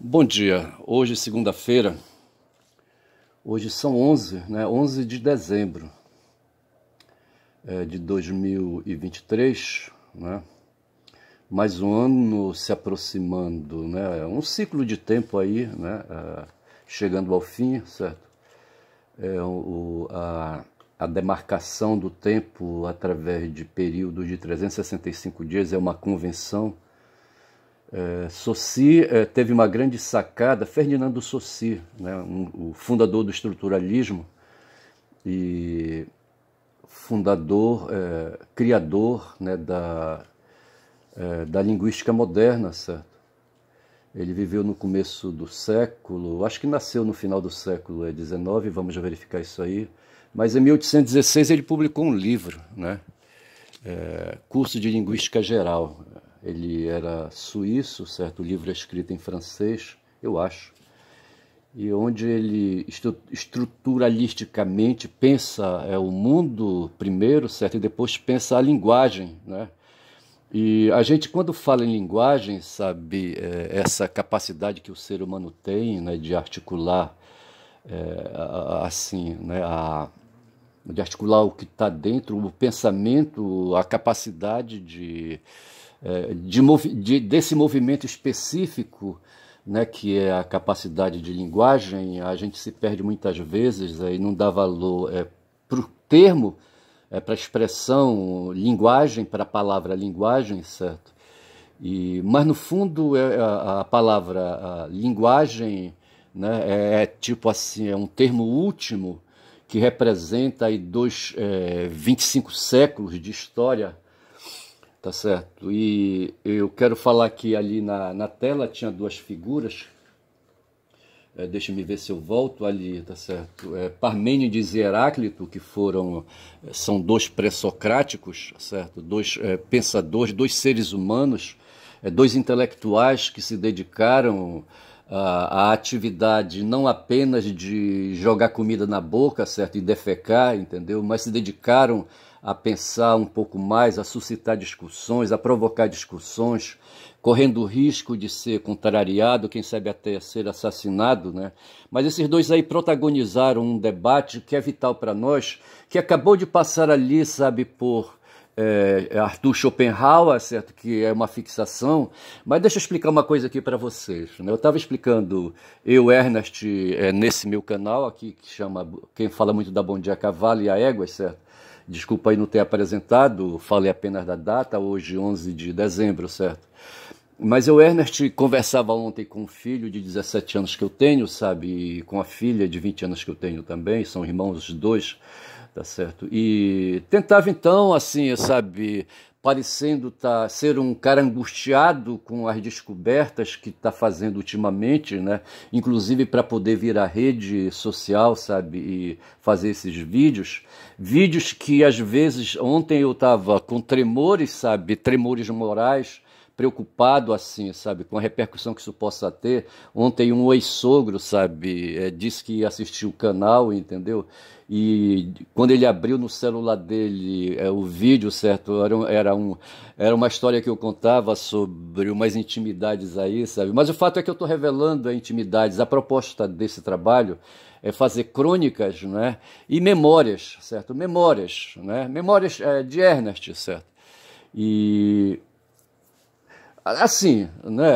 Bom dia, hoje segunda-feira, hoje são 11, né? 11 de dezembro de 2023, né? Mais um ano se aproximando, né? Um ciclo de tempo aí, né? Chegando ao fim, certo? A demarcação do tempo através de períodos de 365 dias é uma convenção. Saussure teve uma grande sacada, Ferdinando Saussure, né, o fundador do estruturalismo e fundador, criador, né, da linguística moderna, certo? Ele viveu no começo do século, acho que nasceu no final do século XIX, vamos já verificar isso aí, mas em 1816 ele publicou um livro, né, Curso de Linguística Geral. Ele era suíço, certo? O livro é escrito em francês, eu acho, e onde ele estruturalisticamente pensa o mundo primeiro, certo? E depois pensa a linguagem, né? E a gente, quando fala em linguagem, sabe, essa capacidade que o ser humano tem, né, de articular, assim, né, de articular o que está dentro, o pensamento, a capacidade desse movimento específico, né, que é a capacidade de linguagem. A gente se perde muitas vezes e não dá valor para o termo, para a expressão linguagem, para a palavra linguagem, certo? Mas no fundo a palavra linguagem, né, tipo assim, é um termo último que representa aí 25 séculos de história. Tá certo? E eu quero falar que ali na tela tinha duas figuras. Deixa-me ver se eu volto ali, tá certo? Parmênides e Heráclito, que são dois pré-socráticos, certo? Dois pensadores, dois seres humanos, dois intelectuais que se dedicaram à atividade não apenas de jogar comida na boca, certo? E defecar, entendeu? Mas se dedicaram a pensar um pouco mais, a suscitar discussões, a provocar discussões, correndo o risco de ser contrariado, quem sabe até ser assassinado, né? Mas esses dois aí protagonizaram um debate que é vital para nós, que acabou de passar ali, sabe, por Arthur Schopenhauer, certo? Que é uma fixação. Mas deixa eu explicar uma coisa aqui para vocês, né? Eu estava explicando, Ernest, nesse meu canal aqui, que chama, quem fala muito da Bom Dia Cavalo e a Éguas, certo? Desculpa aí não ter apresentado, falei apenas da data, hoje 11 de dezembro, certo? Mas Ernest conversava ontem com um filho de 17 anos que eu tenho, sabe? E com a filha de 20 anos que eu tenho também, são irmãos os dois, tá certo? E tentava então, assim, sabe, parecendo ser um cara angustiado com as descobertas que está fazendo ultimamente, né? Inclusive para poder vir à rede social, sabe, e fazer esses vídeos que às vezes, ontem eu estava com tremores, sabe, tremores morais, preocupado, assim, sabe, com a repercussão que isso possa ter. Ontem um ex-sogro, sabe, disse que ia assistir o canal, entendeu? E quando ele abriu no celular dele o vídeo, certo, era uma história que eu contava sobre umas intimidades aí, sabe? Mas o fato é que eu estou revelando as intimidades. A proposta desse trabalho é fazer crônicas, né, e memórias, certo? Memórias, né? Memórias de Ernest, certo? E assim, né,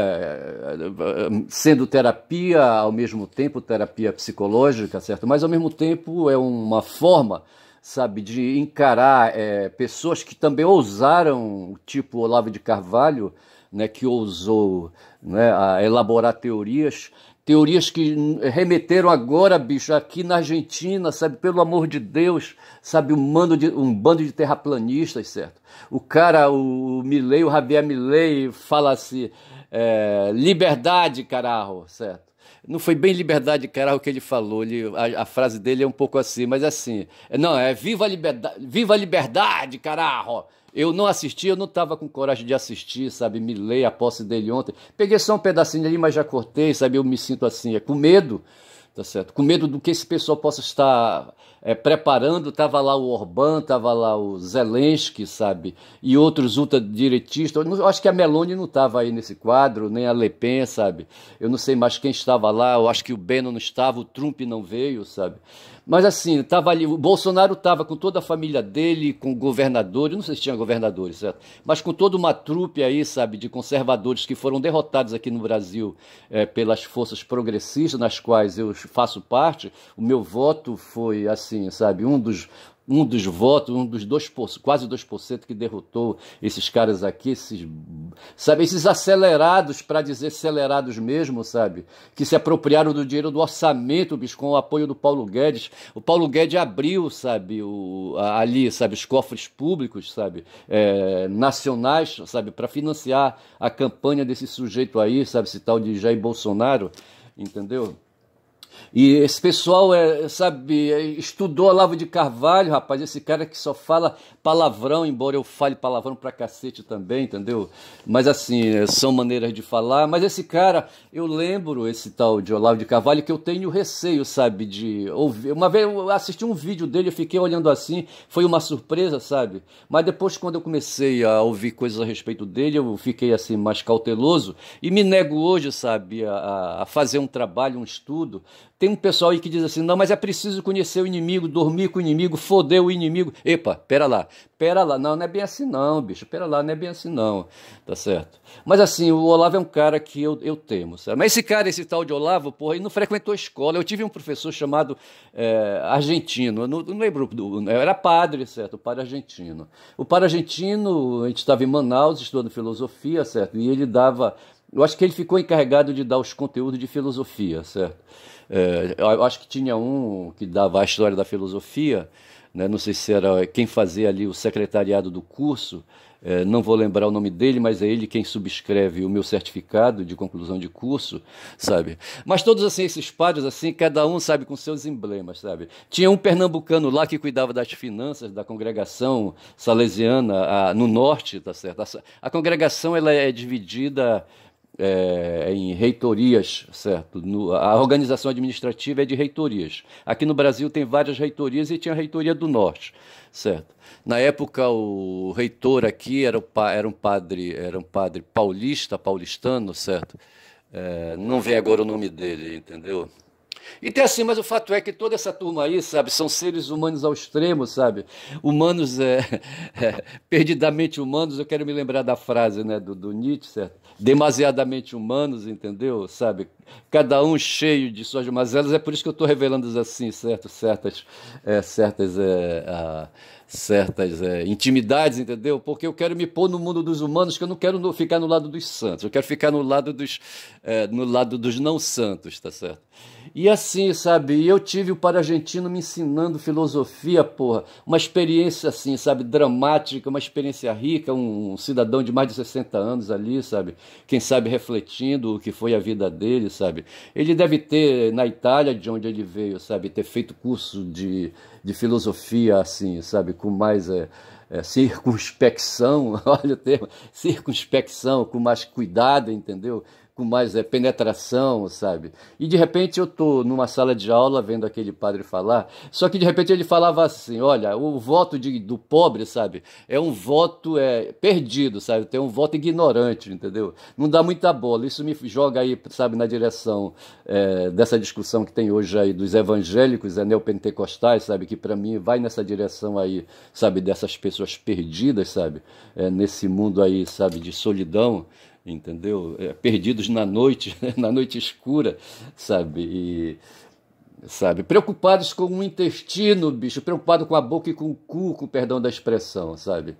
sendo terapia, ao mesmo tempo terapia psicológica, certo? Mas ao mesmo tempo é uma forma, sabe, de encarar pessoas que também ousaram, tipo Olavo de Carvalho, né, que ousou, né, a elaborar teorias que remeteram agora, bicho, aqui na Argentina, sabe, pelo amor de Deus, sabe, um bando de terraplanistas, certo? O Milei, o Javier Milei, fala assim, liberdade, carajo, certo? Não foi bem liberdade, carajo, que ele falou, a frase dele é um pouco assim, mas assim, não, viva a liberdade, carajo! Eu não assisti, eu não estava com coragem de assistir, sabe, Milei, a posse dele ontem. Peguei só um pedacinho ali, mas já cortei, sabe, eu me sinto assim, com medo, tá certo? Com medo do que esse pessoal possa estar preparando. Estava lá o Orbán, estava lá o Zelensky, sabe? E outros ultradireitistas. Eu acho que a Meloni não estava aí nesse quadro, nem a Le Pen, sabe? Eu não sei mais quem estava lá, eu acho que o Bannon não estava, o Trump não veio, sabe? Mas assim, estava ali, o Bolsonaro estava com toda a família dele, com governadores, não sei se tinha governadores, certo? Mas com toda uma trupe aí, sabe, de conservadores que foram derrotados aqui no Brasil pelas forças progressistas, nas quais eu faço parte. O meu voto foi, assim, sabe, um dos votos, um dos 2%, quase 2% que derrotou esses caras aqui, sabe, esses acelerados, para dizer acelerados mesmo, sabe, que se apropriaram do dinheiro do orçamento, bicho, com o apoio do Paulo Guedes. O Paulo Guedes abriu, sabe, ali, sabe, os cofres públicos, sabe, nacionais, sabe, para financiar a campanha desse sujeito aí, sabe, esse tal de Jair Bolsonaro, entendeu? E esse pessoal, sabe, estudou Olavo de Carvalho, rapaz, esse cara que só fala palavrão, embora eu fale palavrão pra cacete também, entendeu? Mas assim, são maneiras de falar. Mas esse cara, eu lembro, esse tal de Olavo de Carvalho, que eu tenho receio, sabe, de ouvir. Uma vez eu assisti um vídeo dele, eu fiquei olhando assim, foi uma surpresa, sabe? Mas depois, quando eu comecei a ouvir coisas a respeito dele, eu fiquei assim, mais cauteloso, e me nego hoje, sabe, a fazer um trabalho, um estudo. Tem um pessoal aí que diz assim, não, mas é preciso conhecer o inimigo, dormir com o inimigo, foder o inimigo. Epa, pera lá, não, não é bem assim não, bicho, pera lá, não é bem assim não, tá certo? Mas assim, o Olavo é um cara que eu temo, sabe? Mas esse cara, esse tal de Olavo, porra, ele não frequentou escola. Eu tive um professor chamado argentino, eu não lembro, era padre, certo? O padre argentino. O padre argentino, a gente estava em Manaus estudando filosofia, certo? E ele dava, eu acho que ele ficou encarregado de dar os conteúdos de filosofia, certo? Eu acho que tinha um que dava a história da filosofia, né? Não sei se era quem fazia ali o secretariado do curso, não vou lembrar o nome dele, mas é ele quem subscreve o meu certificado de conclusão de curso, sabe? Mas todos assim, esses padres, assim, cada um, sabe, com seus emblemas, sabe? Tinha um pernambucano lá que cuidava das finanças da congregação salesiana no norte, tá certo? A congregação, ela é dividida em reitorias, certo? A organização administrativa é de reitorias. Aqui no Brasil tem várias reitorias e tinha a reitoria do Norte, certo? Na época o reitor aqui era um padre paulistano, certo? Não vem agora o nome dele, entendeu? E tem assim, mas o fato é que toda essa turma aí, sabe, são seres humanos ao extremo, sabe? Humanos, perdidamente humanos. Eu quero me lembrar da frase, né, do Nietzsche, certo? Demasiadamente humanos, entendeu? Sabe? Cada um cheio de suas mazelas. É por isso que eu estou revelando assim, certo? Certas intimidades, entendeu? Porque eu quero me pôr no mundo dos humanos, que eu não quero ficar no lado dos santos, eu quero ficar no lado dos não santos, tá certo? E assim, sabe, eu tive o padre argentino me ensinando filosofia, porra, uma experiência assim, sabe, dramática, uma experiência rica, um cidadão de mais de 60 anos ali, sabe, quem sabe refletindo o que foi a vida dele, sabe. Ele deve ter, na Itália, de onde ele veio, sabe, ter feito curso de filosofia, assim, sabe, com mais circunspecção, olha o termo, circunspecção, com mais cuidado, entendeu? Com mais penetração, sabe? E de repente eu tô numa sala de aula vendo aquele padre falar, só que de repente ele falava assim, olha, o voto do pobre, sabe, é um voto perdido, sabe, tem um voto ignorante, entendeu? Não dá muita bola, isso me joga aí, sabe, na direção dessa discussão que tem hoje aí dos evangélicos neopentecostais, sabe, que para mim vai nessa direção aí, sabe, dessas pessoas perdidas, sabe, nesse mundo aí, sabe, de solidão, entendeu? Perdidos na noite, na noite escura, sabe? Sabe? Preocupados com o intestino, bicho, preocupado com a boca e com o cu, com perdão da expressão, sabe?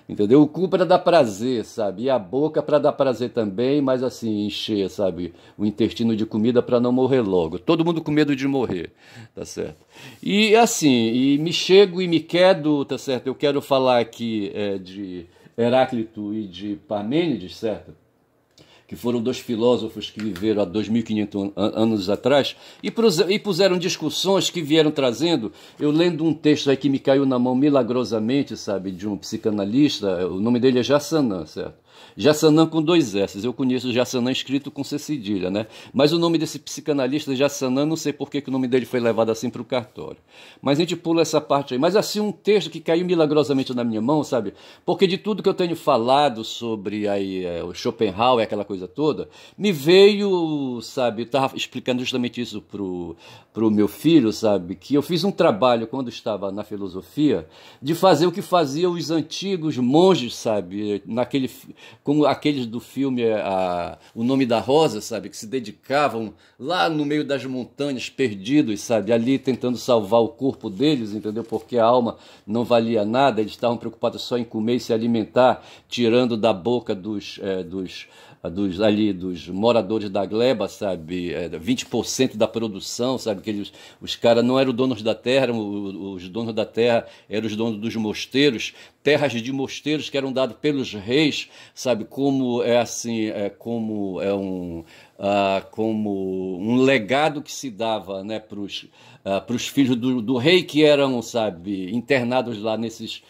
Entendeu? O cu para dar prazer, sabe? E a boca para dar prazer também, mas assim, encher, sabe? O intestino de comida para não morrer logo. Todo mundo com medo de morrer, tá certo? E assim, e me chego e me quedo, tá certo? Eu quero falar aqui de Heráclito e de Parmênides, certo? Que foram dois filósofos que viveram há 2.500 anos atrás, e puseram discussões que vieram trazendo. Eu lendo um texto aí que me caiu na mão milagrosamente, sabe, de um psicanalista, o nome dele é Jassanã, certo? Jaçanã com dois S. Eu conheço Jaçanã escrito com C cedilha, né? Mas o nome desse psicanalista, Jaçanã, não sei por que o nome dele foi levado assim para o cartório. Mas a gente pula essa parte aí. Mas assim, um texto que caiu milagrosamente na minha mão, sabe? Porque de tudo que eu tenho falado sobre aí, o Schopenhauer, aquela coisa toda, me veio, sabe? Eu estava explicando justamente isso pro meu filho, sabe? Que eu fiz um trabalho quando estava na filosofia de fazer o que faziam os antigos monges, sabe? Como aqueles do filme O Nome da Rosa, sabe? Que se dedicavam lá no meio das montanhas, perdidos, sabe? Ali tentando salvar o corpo deles, entendeu? Porque a alma não valia nada, eles estavam preocupados só em comer e se alimentar, tirando da boca dos moradores da gleba, sabe, 20% da produção, sabe, que os caras não eram donos da terra, os donos da terra eram os donos dos mosteiros, terras de mosteiros que eram dadas pelos reis, sabe, como como um legado que se dava, né, para os filhos do rei que eram, sabe, internados lá nesses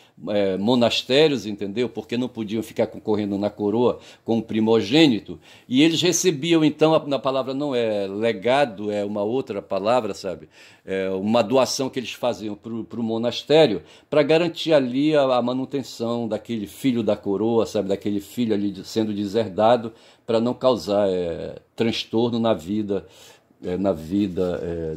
monastérios, entendeu? Porque não podiam ficar concorrendo na coroa com o primogênito. E eles recebiam, então, a palavra não é legado, é uma outra palavra, sabe? É uma doação que eles faziam para o monastério para garantir ali a manutenção daquele filho da coroa, sabe? Daquele filho ali sendo deserdado para não causar transtorno na vida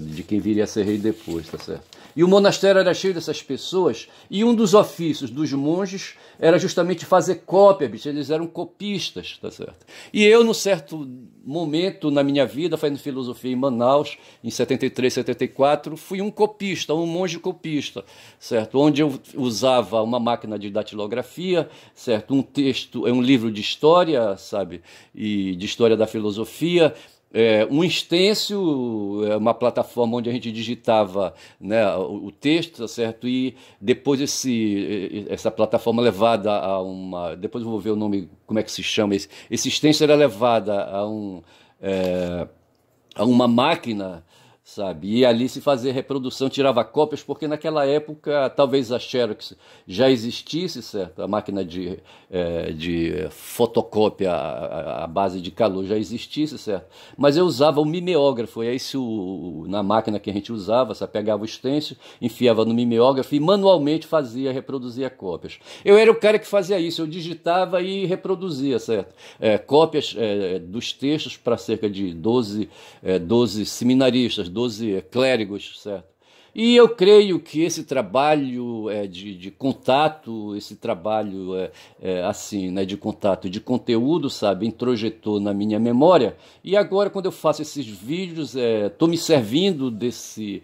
de quem viria a ser rei depois, tá certo? E o monastério era cheio dessas pessoas, e um dos ofícios dos monges era justamente fazer cópia, bicho. Eles eram copistas, tá certo? E eu, num certo momento na minha vida, fazendo filosofia em Manaus, em 73, 74, fui um copista, um monge copista, certo? Onde eu usava uma máquina de datilografia, certo? Um livro de história, sabe? E de história da filosofia, um extenso, uma plataforma onde a gente digitava, né, o texto, tá certo? E depois essa plataforma levada a uma... Depois eu vou ver o nome, como é que se chama. Esse extenso era levada a uma máquina, sabe? E ali se fazia reprodução, tirava cópias, porque naquela época talvez a Xerox já existisse, certo? A máquina de fotocópia à base de calor já existisse, certo? Mas eu usava o mimeógrafo, é esse na máquina que a gente usava, sabe? Pegava o stencil, enfiava no mimeógrafo e manualmente reproduzia cópias. Eu era o cara que fazia isso, eu digitava e reproduzia, certo? Cópias dos textos para cerca de 12 seminaristas, 12 clérigos, certo? E eu creio que esse trabalho de contato, esse trabalho assim, né, de contato, de conteúdo, sabe, introjetou na minha memória. E agora, quando eu faço esses vídeos, estou me servindo desse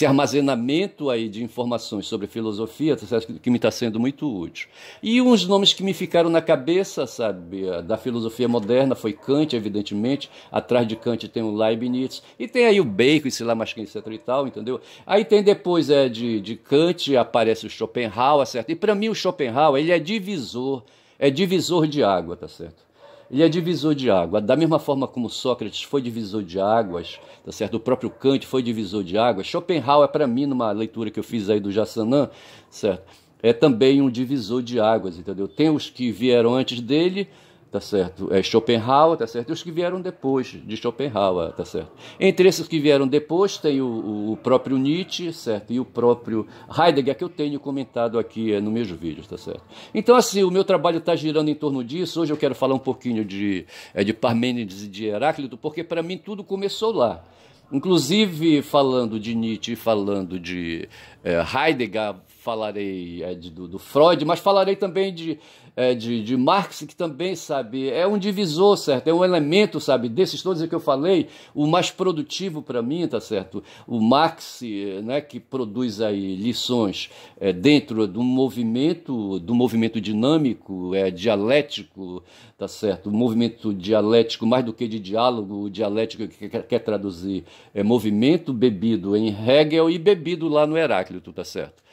armazenamento aí de informações sobre filosofia, que me está sendo muito útil. E uns nomes que me ficaram na cabeça, sabe, da filosofia moderna foi Kant, evidentemente. Atrás de Kant tem o Leibniz, e tem aí o Bacon, sei lá mais quem, etc e tal, entendeu? Aí tem depois de Kant, aparece o Schopenhauer, certo? E para mim o Schopenhauer, ele é divisor de água, tá certo? Ele é divisor de água. Da mesma forma como Sócrates foi divisor de águas, tá certo? O próprio Kant foi divisor de águas. Schopenhauer, para mim, numa leitura que eu fiz aí do Jaçanã, certo? É também um divisor de águas, entendeu? Tem os que vieram antes dele, tá certo? Schopenhauer, tá certo? E os que vieram depois de Schopenhauer, tá certo? Entre esses que vieram depois tem o próprio Nietzsche, certo? E o próprio Heidegger, que eu tenho comentado aqui nos meus vídeos, tá certo? Então, assim, o meu trabalho está girando em torno disso. Hoje eu quero falar um pouquinho de Parmênides e de Heráclito, porque para mim tudo começou lá. Inclusive, falando de Nietzsche, falando de Heidegger, falarei do Freud, mas falarei também de Marx, que também, sabe, é um divisor, certo? É um elemento, sabe, desses todos que eu falei, o mais produtivo para mim, tá certo? O Marx, né, que produz aí lições dentro de um movimento dinâmico, dialético, tá certo? Um movimento dialético, mais do que de diálogo, o dialético que quer traduzir movimento bebido em Hegel e bebido lá no Heráclito, tá certo?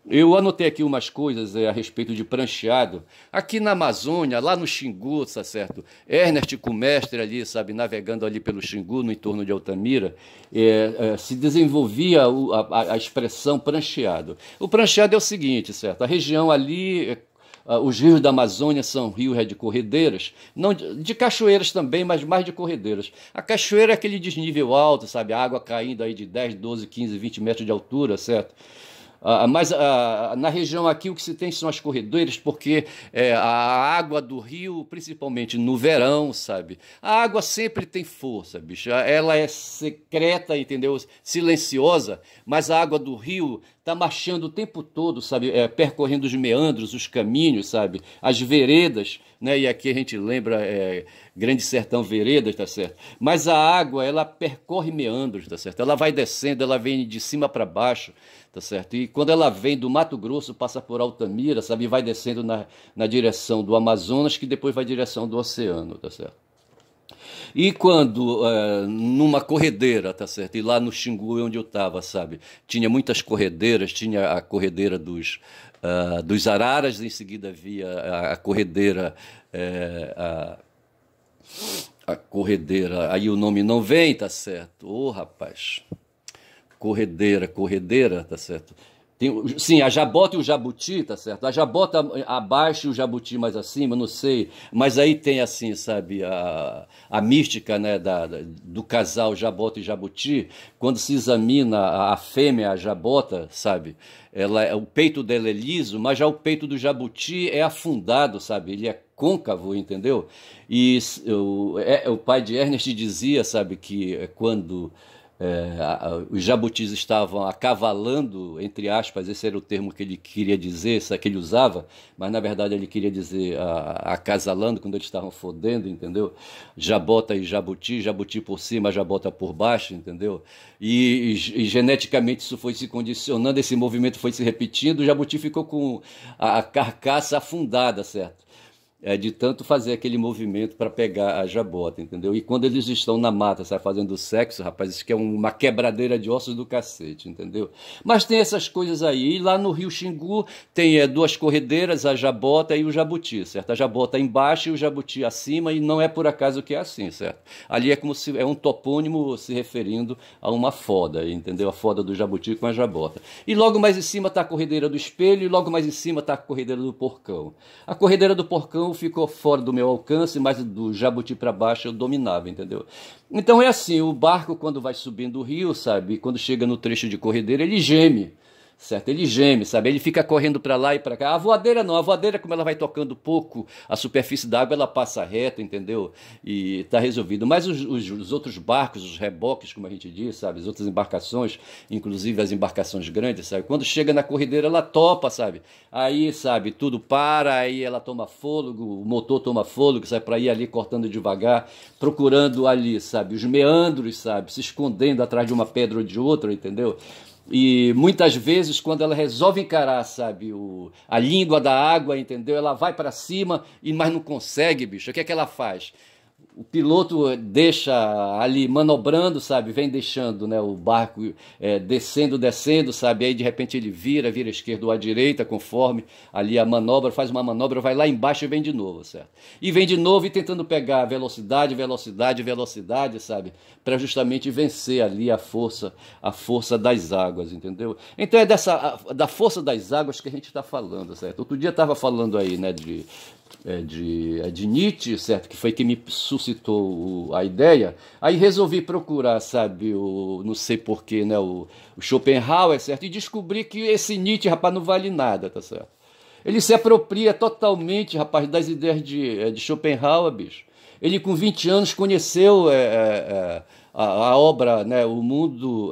Eu anotei aqui umas coisas a respeito de prancheado. Aqui na Amazônia, lá no Xingu, tá certo? Ernest Kumestre ali, sabe, navegando ali pelo Xingu, no entorno de Altamira, se desenvolvia a expressão prancheado. O prancheado é o seguinte, certo? A região ali os rios da Amazônia são rios de corredeiras, não de cachoeiras também, mas mais de corredeiras. A cachoeira é aquele desnível alto, sabe? A água caindo aí de 10, 12, 15, 20 metros de altura, certo? Mas na região aqui o que se tem são as corredeiras, porque a água do rio, principalmente no verão, sabe? A água sempre tem força, bicho. Ela é secreta, entendeu? Silenciosa, mas a água do rio tá marchando o tempo todo, sabe? Percorrendo os meandros, os caminhos, sabe? As veredas, né? E aqui a gente lembra Grande Sertão Veredas, tá certo? Mas a água, ela percorre meandros, tá certo? Ela vai descendo, ela vem de cima para baixo, tá certo? E quando ela vem do Mato Grosso, passa por Altamira, sabe? E vai descendo na direção do Amazonas, que depois vai em direção do oceano, tá certo? E quando, numa corredeira, tá certo? E lá no Xingu, onde eu estava, sabe? Tinha muitas corredeiras, tinha a corredeira dos araras, em seguida havia a corredeira, a corredeira, aí o nome não vem, tá certo? Ô, rapaz, corredeira, tá certo? Sim, a jabota e o jabuti, tá certo? A jabota abaixo e o jabuti mais acima, não sei. Mas aí tem assim, sabe, a mística, né, do casal jabota e jabuti. Quando se examina a fêmea, a jabota, sabe? O peito dela é liso, mas já o peito do jabuti é afundado, sabe? Ele é côncavo, entendeu? E o pai de Ernest dizia, sabe, que quando os jabutis estavam acavalando, entre aspas, esse era o termo que ele queria dizer, que ele usava, mas na verdade ele queria dizer acasalando, quando eles estavam fodendo, entendeu? Jabota e jabuti por cima, jabota por baixo, entendeu? E geneticamente isso foi se condicionando, esse movimento foi se repetindo, o jabuti ficou com a carcaça afundada, certo? De tanto fazer aquele movimento para pegar a jabota, entendeu? E quando eles estão na mata, sabe, fazendo sexo, rapaz, isso que é uma quebradeira de ossos do cacete, entendeu? Mas tem essas coisas aí. E lá no Rio Xingu tem duas corredeiras, a jabota e o jabuti, certo? A jabota embaixo e o jabuti acima, e não é por acaso que é assim, certo? Ali é como se é um topônimo se referindo a uma foda, entendeu? A foda do jabuti com a jabota. E logo mais em cima está a corredeira do espelho, e logo mais em cima está a corredeira do porcão. A corredeira do porcão ficou fora do meu alcance, mas do jabuti para baixo eu dominava, entendeu? Então é assim, o barco quando vai subindo o rio, sabe, quando chega no trecho de corredeira, ele geme, certo? Ele geme, sabe? Ele fica correndo para lá e para cá. A voadeira não, a voadeira, como ela vai tocando pouco a superfície da água, ela passa reta, entendeu? E tá resolvido. Mas os outros barcos, os reboques, como a gente diz, sabe? As outras embarcações, inclusive as embarcações grandes, sabe? Quando chega na corredeira, ela topa, sabe? Aí, sabe, tudo para, aí ela toma fôlego, o motor toma fôlego, sabe? Para ir ali cortando devagar, procurando ali, sabe? Os meandros, sabe? Se escondendo atrás de uma pedra ou de outra, entendeu? E muitas vezes, quando ela resolve encarar, sabe, a língua da água, entendeu? Ela vai para cima, mas não consegue, bicho. O que é que ela faz? O piloto deixa ali manobrando, sabe? Vem deixando, né, o barco descendo, sabe? Aí de repente ele vira à esquerda ou à direita, conforme ali a manobra, faz uma manobra, vai lá embaixo e vem de novo, certo? E vem de novo e tentando pegar velocidade, sabe? Para justamente vencer ali a força das águas, entendeu? Então é da força das águas que a gente está falando, certo? Outro dia estava falando aí, né, de Nietzsche, certo? Que foi quem me suscitou a ideia. Aí resolvi procurar, sabe, não sei porquê, né, o Schopenhauer, certo? E descobri que esse Nietzsche, rapaz, não vale nada, tá certo? Ele se apropria totalmente, rapaz, das ideias de Schopenhauer, bicho. Ele com 20 anos conheceu a obra, né, o mundo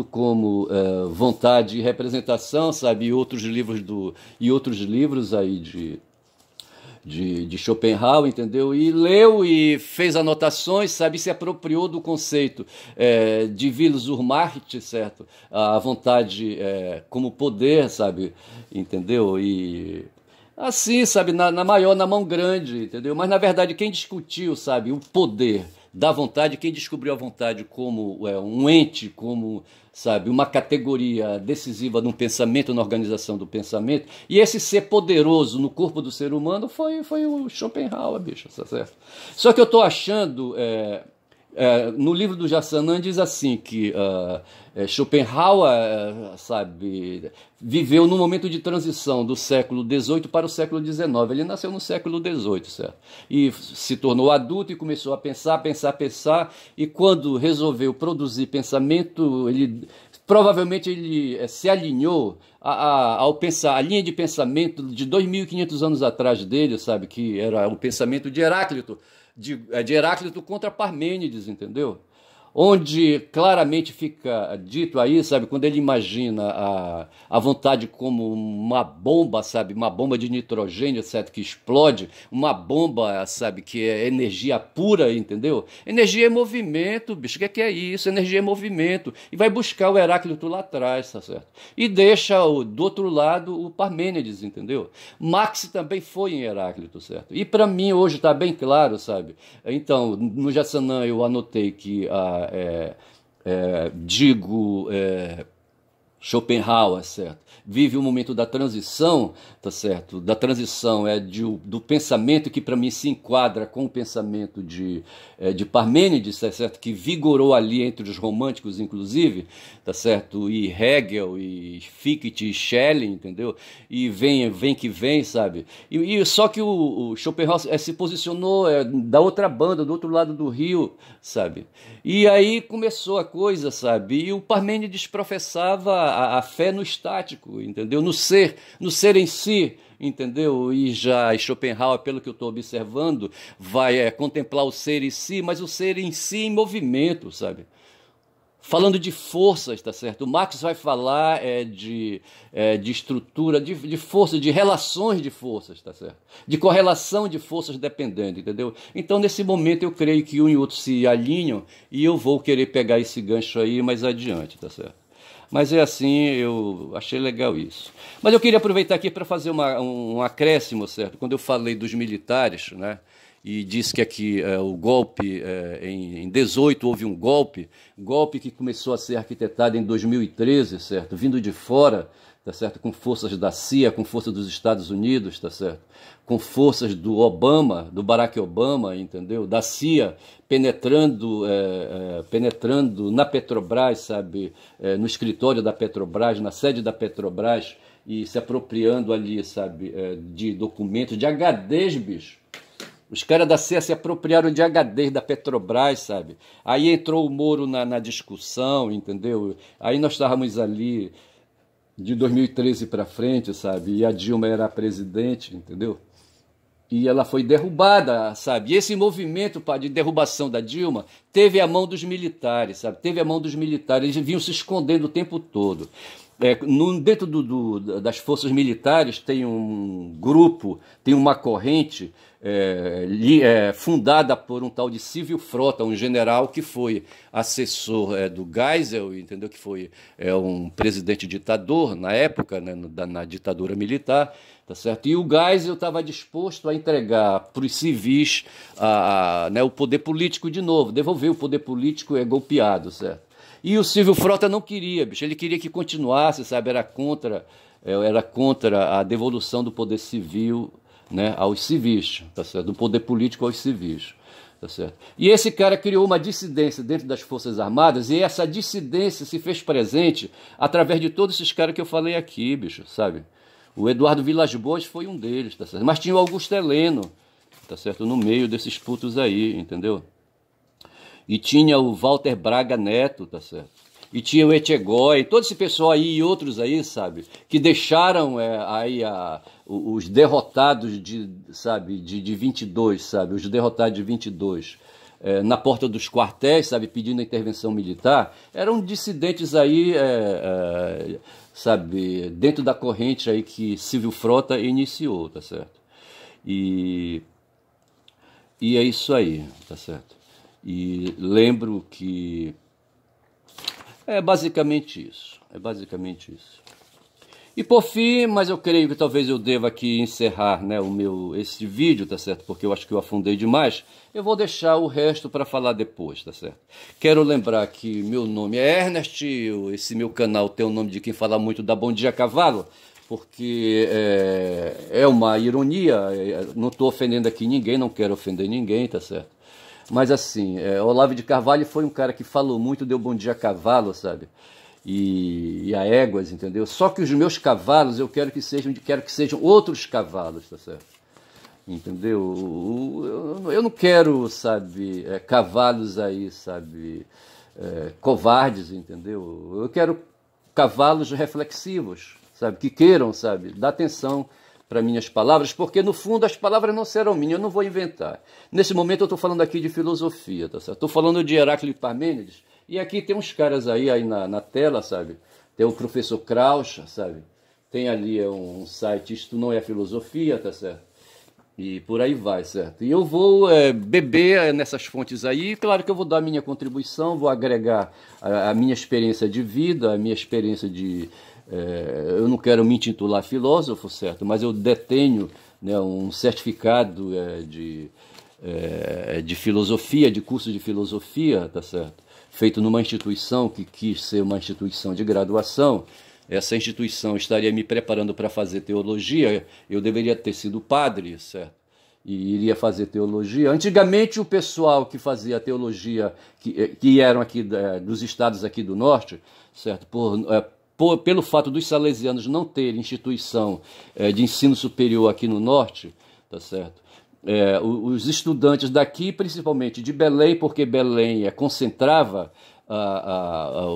como vontade e representação, sabe, e outros livros aí de Schopenhauer, entendeu? E leu e fez anotações, sabe, e se apropriou do conceito de Willens Urmacht, certo? A vontade como poder, sabe, entendeu? E assim, sabe, na mão grande, entendeu? Mas na verdade quem discutiu, sabe, o poder da vontade, quem descobriu a vontade como um ente, como, sabe, uma categoria decisiva no pensamento, na organização do pensamento, e esse ser poderoso no corpo do ser humano foi o Schopenhauer, bicho, tá certo? Só que eu estou achando No livro do Jassanã diz assim que Schopenhauer, sabe, viveu num momento de transição do século XVIII para o século XIX. Ele nasceu no século XVIII, certo? E se tornou adulto e começou a pensar, e quando resolveu produzir pensamento, provavelmente ele se alinhou ao pensar, a linha de pensamento de 2.500 anos atrás dele, sabe, que era o pensamento de Heráclito, de Heráclito contra Parmênides, entendeu? Onde claramente fica dito aí, sabe, quando ele imagina a vontade como uma bomba, sabe, uma bomba de nitrogênio, certo, que explode, uma bomba, sabe, que é energia pura, entendeu? Energia é movimento, bicho, o que é isso? Energia é movimento. E vai buscar o Heráclito lá atrás, tá certo? E deixa do outro lado o Parmênides, entendeu? Marx também foi em Heráclito, certo? E para mim hoje está bem claro, sabe? Então, no Jassanã eu anotei que Schopenhauer, certo? Vive o momento da transição, tá certo? Da transição do pensamento que para mim se enquadra com o pensamento de Parmênides, tá certo? Que vigorou ali entre os românticos, inclusive, tá certo? E Hegel, e Fichte, e Schelling, entendeu? E vem que vem, sabe? Só que o Schopenhauer se posicionou da outra banda, do outro lado do rio, sabe? E aí começou a coisa, sabe? E o Parmênides professava a fé no estático, entendeu? No ser em si, entendeu? E já Schopenhauer, pelo que eu estou observando, vai contemplar o ser em si, mas o ser em si em movimento, sabe? Falando de forças, tá certo? O Marx vai falar de estrutura, de força, de relações de forças, tá certo? De correlação de forças dependentes, entendeu? Então, nesse momento, eu creio que um e outro se alinham e eu vou querer pegar esse gancho aí mais adiante, tá certo? Mas é assim, eu achei legal isso. Mas eu queria aproveitar aqui para fazer um acréscimo, certo? Quando eu falei dos militares, né? E disse que aqui o golpe, em 18 houve um golpe que começou a ser arquitetado em 2013, certo? Vindo de fora, tá certo? Com forças da CIA, com forças dos Estados Unidos, tá certo? Com forças do Obama, do Barack Obama, entendeu? Da CIA penetrando na Petrobras, sabe? No escritório da Petrobras, na sede da Petrobras, e se apropriando ali, sabe? De documentos, de HDs, bicho. Os caras da CIA se apropriaram de HDs da Petrobras, sabe? Aí entrou o Moro na discussão, entendeu? Aí nós estávamos ali de 2013 para frente, sabe? E a Dilma era a presidente, entendeu? E ela foi derrubada, sabe? E esse movimento de derrubação da Dilma teve a mão dos militares, sabe? Teve a mão dos militares, eles vinham se escondendo o tempo todo. Dentro das forças militares tem um grupo, tem uma corrente fundada por um tal de Silvio Frota, um general que foi assessor do Geisel, entendeu? Que foi um presidente ditador na época, né, na ditadura militar, tá certo? E o Geisel estava disposto a entregar para os civis o poder político de novo, devolver o poder político golpeado, certo? E o Silvio Frota não queria, bicho, ele queria que continuasse, sabe, era contra a devolução do poder civil, né, aos civis, tá certo? Do poder político aos civis, tá certo? E esse cara criou uma dissidência dentro das Forças Armadas e essa dissidência se fez presente através de todos esses caras que eu falei aqui, bicho, sabe? O Eduardo Vilas Boas foi um deles, tá certo? Mas tinha o Augusto Heleno, tá certo? No meio desses putos aí, entendeu? E tinha o Walter Braga Neto, tá certo? E tinha o Etchegói, todo esse pessoal aí e outros aí, sabe? Que deixaram os derrotados de 22, sabe? Os derrotados de 22 na porta dos quartéis, sabe? Pedindo a intervenção militar. Eram dissidentes aí, sabe? Dentro da corrente aí que Silvio Frota iniciou, tá certo? E é isso aí, tá certo? E lembro que é basicamente isso. E por fim, mas eu creio que talvez eu deva aqui encerrar, né, esse vídeo, tá certo? Porque eu acho que eu afundei demais. Eu vou deixar o resto para falar depois, tá certo? Quero lembrar que meu nome é Ernest, esse meu canal tem o nome de quem fala muito da Bom Dia a Cavalo, porque é uma ironia, não estou ofendendo aqui ninguém, não quero ofender ninguém, tá certo? Mas assim, Olavo de Carvalho foi um cara que falou muito, deu bom dia a cavalo, sabe? E a éguas, entendeu? Só que os meus cavalos eu quero que sejam outros cavalos, tá certo? Entendeu? Eu não quero, sabe, cavalos aí, sabe, covardes, entendeu? Eu quero cavalos reflexivos, sabe, que queiram, sabe, dar atenção para minhas palavras, porque no fundo as palavras não serão minhas, eu não vou inventar. Nesse momento eu estou falando aqui de filosofia, tá certo? Estou falando de Heráclito e Parmênides, e aqui tem uns caras aí na tela, sabe? Tem o professor Krauss, sabe? Tem ali um site, Isto Não É Filosofia, tá certo? E por aí vai, certo? E eu vou beber nessas fontes aí, claro que eu vou dar a minha contribuição, vou agregar a minha experiência de vida, a minha experiência de... eu não quero me intitular filósofo, certo? Mas eu detenho, né, um certificado de filosofia, de curso de filosofia, tá certo? Feito numa instituição que quis ser uma instituição de graduação. Essa instituição estaria me preparando para fazer teologia, eu deveria ter sido padre, certo? E iria fazer teologia. Antigamente o pessoal que fazia teologia, que eram aqui dos estados aqui do norte, certo? Pelo fato dos salesianos não terem instituição de ensino superior aqui no norte, tá certo? Os estudantes daqui, principalmente de Belém, porque Belém concentrava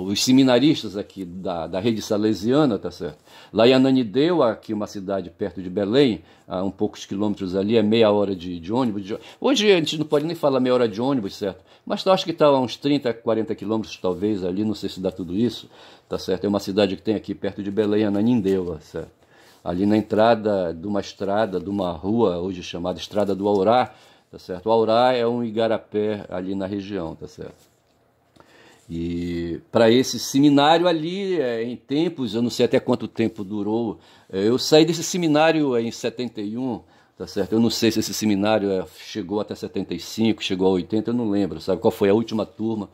os seminaristas aqui da rede salesiana, tá certo? Lá em Ananindeua, aqui uma cidade perto de Belém, a poucos quilômetros ali, é meia hora de ônibus. Hoje a gente não pode nem falar meia hora de ônibus, certo? Mas eu acho que está a uns 30, 40 quilômetros talvez ali, não sei se dá tudo isso, tá certo? É uma cidade que tem aqui perto de Belém, Ananindeua, certo? Ali na entrada de uma estrada, de uma rua hoje chamada Estrada do Aurá, tá certo? O Aurá é um igarapé ali na região, tá certo? E para esse seminário ali, em tempos, eu não sei até quanto tempo durou, eu saí desse seminário em 71, tá certo? Eu não sei se esse seminário chegou até 75, chegou a 80, eu não lembro, sabe? Qual foi a última turma,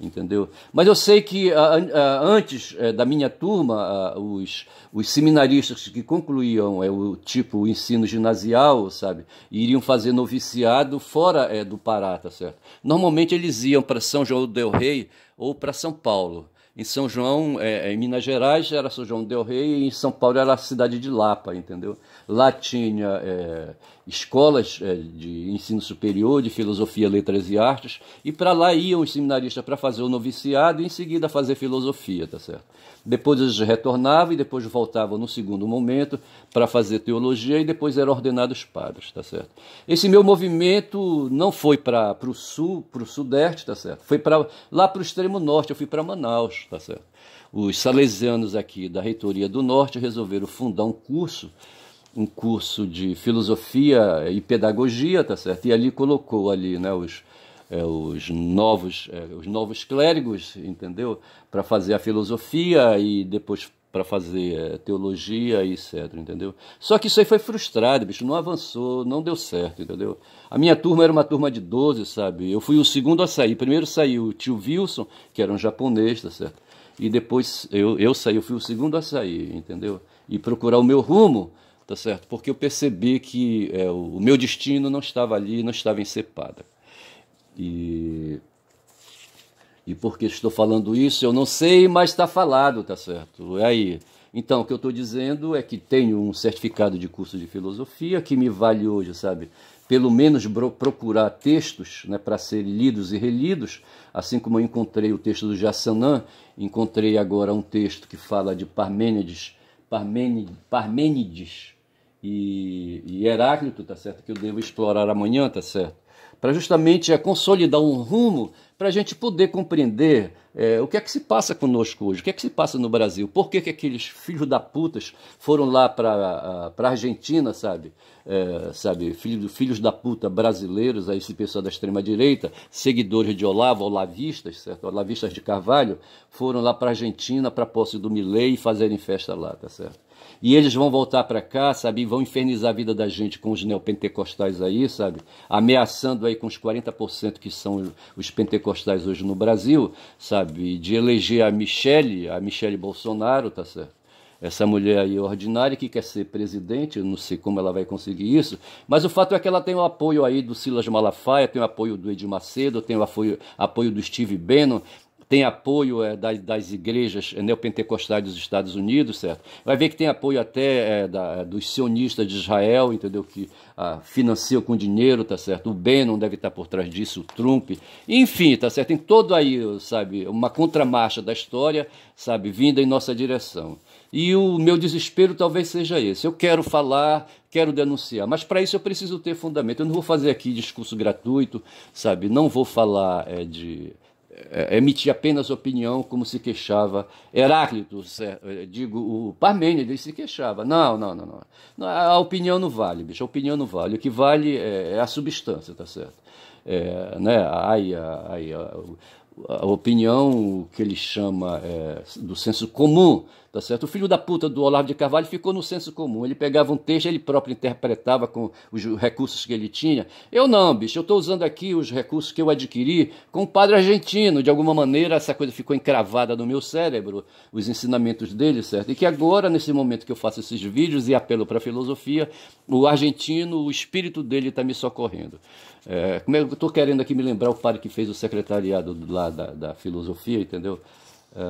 entendeu? Mas eu sei que antes da minha turma, os seminaristas que concluíam o ensino ginasial, sabe, iriam fazer noviciado fora do Pará, tá certo? Normalmente eles iam para São João del Rei ou para São Paulo. Em São João, em Minas Gerais, era São João del Rei, e em São Paulo era a cidade de Lapa, entendeu? Lá tinha escolas de ensino superior, de filosofia, letras e artes, e para lá iam os seminaristas para fazer o noviciado e em seguida fazer filosofia, tá certo? Depois eles retornavam e depois voltavam no segundo momento para fazer teologia e depois eram ordenados padres, tá certo? Esse meu movimento não foi para o sul, para o sudeste, tá certo? Foi lá para o extremo norte, eu fui para Manaus, tá certo? Os salesianos aqui da Reitoria do Norte resolveram fundar um curso de filosofia e pedagogia, tá certo? E ali colocou ali, né, os novos clérigos, entendeu? Para fazer a filosofia e depois para fazer teologia e etc, entendeu? Só que isso aí foi frustrado, bicho, não avançou, não deu certo, entendeu? A minha turma era uma turma de 12, sabe? Eu fui o segundo a sair. Primeiro saiu o tio Wilson, que era um japonês, tá certo? E depois eu fui o segundo a sair, entendeu? E procurar o meu rumo, tá certo? Porque eu percebi que o meu destino não estava ali, não estava em Cepada. E por que estou falando isso, eu não sei, mas está falado, tá certo? Aí, então, o que eu estou dizendo é que tenho um certificado de curso de filosofia que me vale hoje, sabe? Pelo menos procurar textos, né, para serem lidos e relidos, assim como eu encontrei o texto do Jassanã, encontrei agora um texto que fala de Parmênides e Heráclito, tá certo? Que eu devo explorar amanhã, tá certo? Para justamente consolidar um rumo para a gente poder compreender o que é que se passa conosco hoje, o que é que se passa no Brasil, por que aqueles filhos da putas foram lá para a Argentina, sabe? Filhos da puta brasileiros, aí esse pessoal da extrema-direita, seguidores de Olavo, olavistas, certo? Olavistas de Carvalho, foram lá para a Argentina, para a posse do Milei e fazerem festa lá, tá certo? E eles vão voltar para cá, sabe, e vão infernizar a vida da gente com os neopentecostais aí, sabe, ameaçando aí com os 40% que são os pentecostais hoje no Brasil, sabe, de eleger a Michele Bolsonaro, tá certo? essa mulher aí ordinária que quer ser presidente, eu não sei como ela vai conseguir isso, mas o fato é que ela tem o apoio aí do Silas Malafaia, tem o apoio do Edir Macedo, tem o apoio do Steve Bannon, tem apoio das igrejas neopentecostais dos Estados Unidos, certo? Vai ver que tem apoio até dos sionistas de Israel, entendeu? Que financiam com dinheiro, tá certo? O Bannon deve estar por trás disso, o Trump. Enfim, tá certo? Tem todo aí, sabe, uma contramarcha da história, sabe, vinda em nossa direção. E o meu desespero talvez seja esse. Eu quero falar, quero denunciar, mas para isso eu preciso ter fundamento. Eu não vou fazer aqui discurso gratuito, sabe? Não vou falar emitir apenas opinião, como se queixava Heráclito, digo, o Parmênides se queixava. Não. A opinião não vale, bicho, a opinião não vale. O que vale é a substância, tá certo? Né? A opinião que ele chama do senso comum, tá certo? O filho da puta do Olavo de Carvalho ficou no senso comum. Ele pegava um texto, ele próprio interpretava com os recursos que ele tinha. Eu não, bicho, eu estou usando aqui os recursos que eu adquiri com o padre argentino. De alguma maneira, essa coisa ficou encravada no meu cérebro, os ensinamentos dele, certo? E que agora, nesse momento que eu faço esses vídeos e apelo para a filosofia, o argentino, o espírito dele está me socorrendo. Como eu estou querendo aqui me lembrar o padre que fez o secretariado lá da filosofia, entendeu?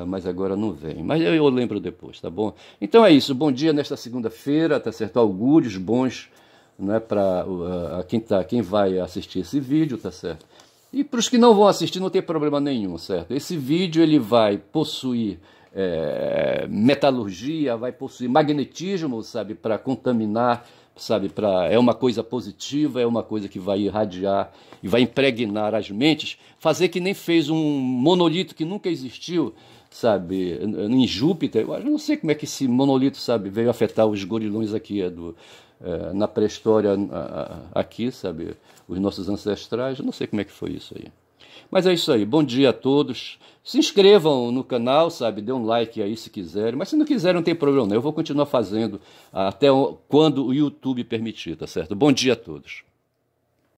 Mas agora não vem. Mas eu lembro depois, tá bom? Então é isso. Bom dia nesta segunda-feira, tá certo? Augúrios bons, né, para quem vai assistir esse vídeo, tá certo? E para os que não vão assistir, não tem problema nenhum, certo? Esse vídeo ele vai possuir metalurgia, vai possuir magnetismo, sabe, para contaminar, sabe, é uma coisa positiva, é uma coisa que vai irradiar e vai impregnar as mentes, fazer que nem fez um monolito que nunca existiu, sabe, em Júpiter. Eu não sei como é que esse monolito, sabe, veio afetar os gorilões aqui na pré-história aqui, sabe, os nossos ancestrais. Eu não sei como é que foi isso aí. Mas é isso aí, bom dia a todos. Se inscrevam no canal, sabe, dê um like aí se quiserem, mas se não quiserem não tem problema não, eu vou continuar fazendo até quando o YouTube permitir, tá certo? Bom dia a todos.